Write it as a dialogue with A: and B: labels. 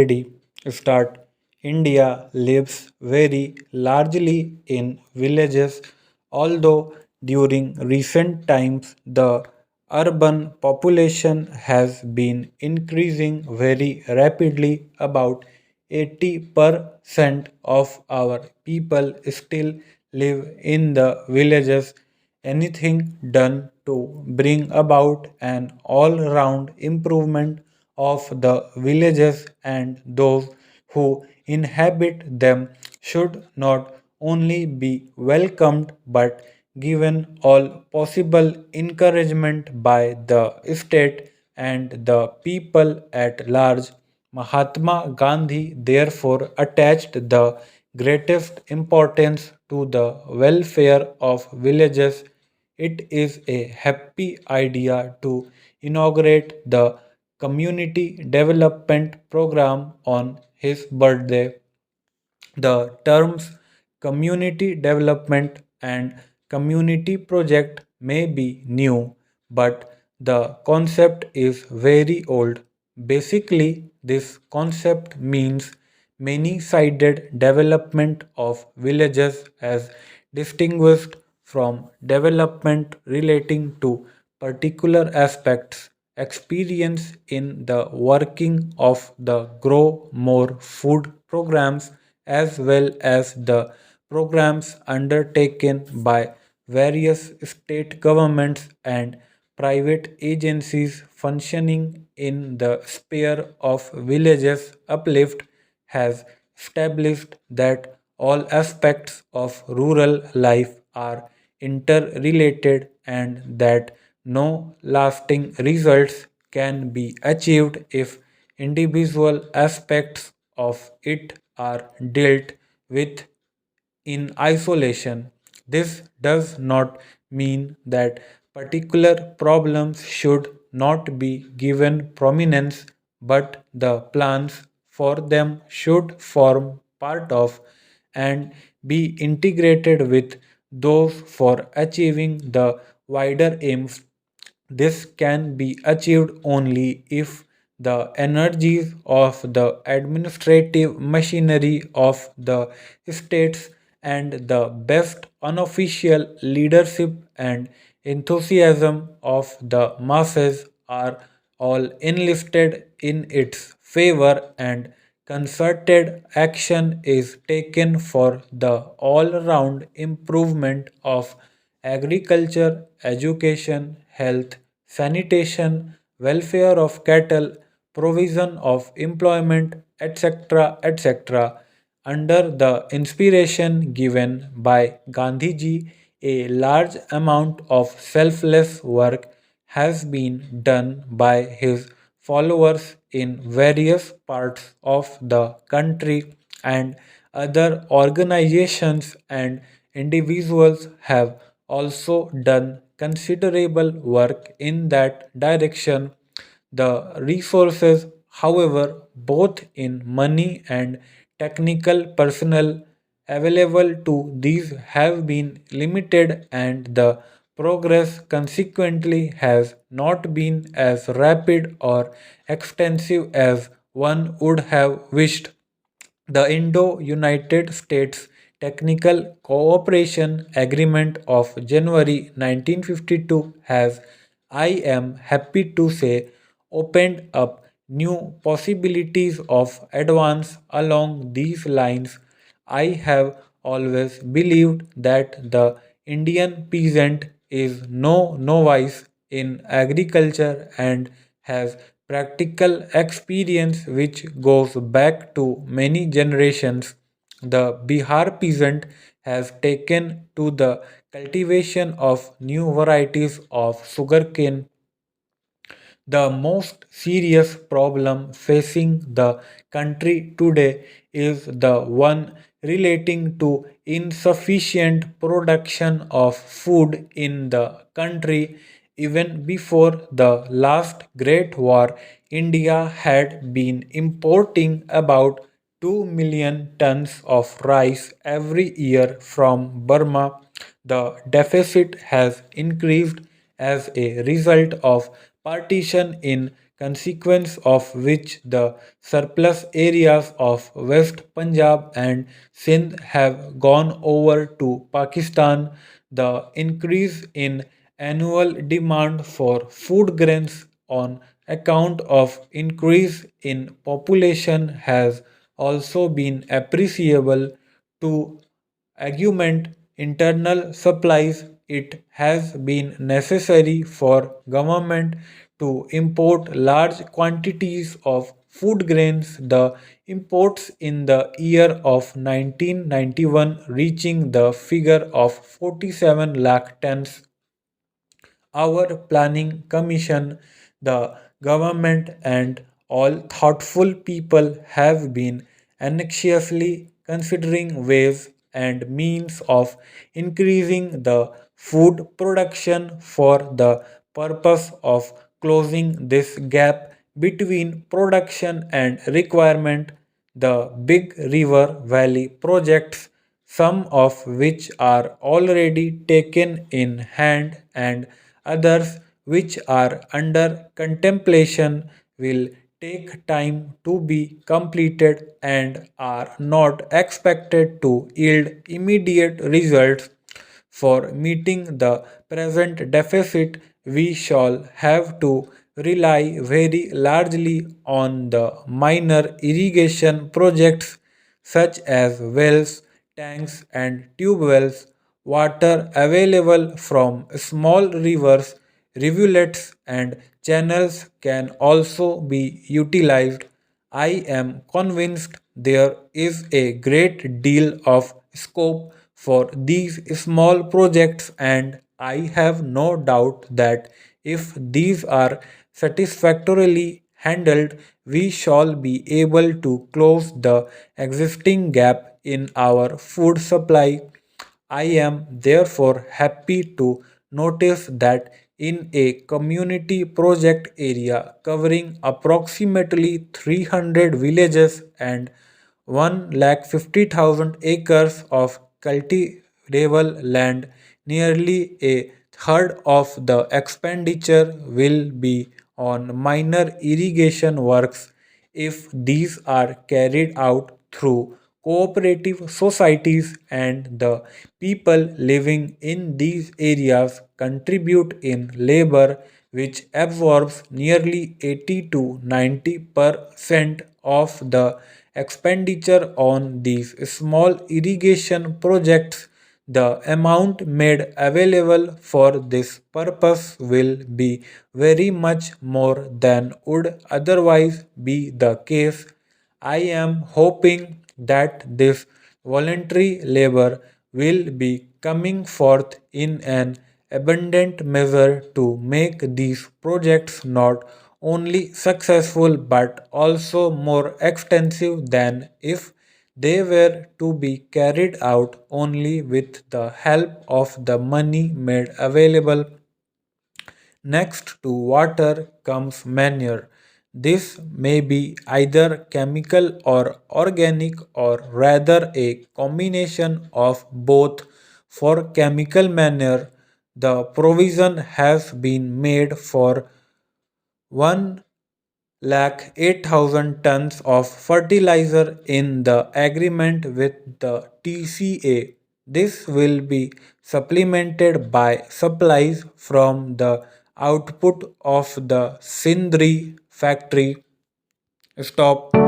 A: ready. Start. India lives very largely in villages, although during recent times the urban population has been increasing very rapidly. About 80% of our people still live in the villages. Anything done to bring about an all round improvement of the villages and those who inhabit them should not only be welcomed but given all possible encouragement by the state and the people at large. Mahatma Gandhi therefore attached the greatest importance to the welfare of villages. It is a happy idea to inaugurate the community development program on his birthday. The terms community development and community project may be new, but the concept is very old. Basically, this concept means many sided development of villages as distinguished from development relating to particular aspects experience in the working of the grow more food programs as well as the programs undertaken by various state governments and private agencies functioning in the sphere of villages uplift has established that all aspects of rural life are interrelated and that no lasting results can be achieved if individual aspects of it are dealt with in isolation. This does not mean that particular problems should not be given prominence, but the plans for them should form part of and be integrated with those for achieving the wider aims. This can be achieved only if the energies of the administrative machinery of the states and the best unofficial leadership and enthusiasm of the masses are all enlisted in its favor and concerted action is taken for the all round improvement of agriculture, education, health, sanitation, welfare of cattle, provision of employment, etc. etc. Under the inspiration given by Gandhiji, a large amount of selfless work has been done by his followers in various parts of the country, and other organizations and individuals have also done considerable work in that direction. The resources, however, both in money and technical personnel available to these have been limited, and the progress consequently has not been as rapid or extensive as one would have wished. The Indo-United States Technical Cooperation Agreement of January 1952 has, I am happy to say, opened up new possibilities of advance along these lines. I have always believed that the Indian peasant is no novice in agriculture and has practical experience which goes back to many generations. The Bihar peasant has taken to the cultivation of new varieties of sugarcane. The most serious problem facing the country today is the one relating to insufficient production of food in the country. Even before the last Great War, India had been importing about 2 million tons of rice every year from Burma. The deficit has increased as a result of partition, in consequence of which the surplus areas of West Punjab and Sindh have gone over to Pakistan. The increase in annual demand for food grains on account of increase in population has also been appreciable to augment internal supplies. It has been necessary for government to import large quantities of food grains. The imports in the year of 1991 reaching the figure of 47 lakh tons. Our planning commission, the government, and all thoughtful people have been anxiously considering ways and means of increasing the food production for the purpose of closing this gap between production and requirement. The big river valley projects, some of which are already taken in hand and others which are under contemplation, will take time to be completed and are not expected to yield immediate results. For meeting the present deficit, we shall have to rely very largely on the minor irrigation projects such as wells, tanks, and tube wells. Water available from small rivers, rivulets, and channels can also be utilized. I am convinced there is a great deal of scope for these small projects, and I have no doubt that if these are satisfactorily handled, we shall be able to close the existing gap in our food supply. I am therefore happy to notice that in a community project area covering approximately 300 villages and 1,50,000 acres of cultivable land, nearly a third of the expenditure will be on minor irrigation works. If these are carried out through cooperative societies and the people living in these areas contribute in labor, which absorbs nearly 80 to 90% of the expenditure on these small irrigation projects, the amount made available for this purpose will be very much more than would otherwise be the case. I am hoping that this voluntary labor will be coming forth in an abundant measure to make these projects not only successful but also more extensive than if they were to be carried out only with the help of the money made available. Next to water comes manure. This may be either chemical or organic, or rather a combination of both. For chemical manure, the provision has been made for 1,08,000 tons of fertilizer in the agreement with the TCA. This will be supplemented by supplies from the output of the Sindri factory. Stop.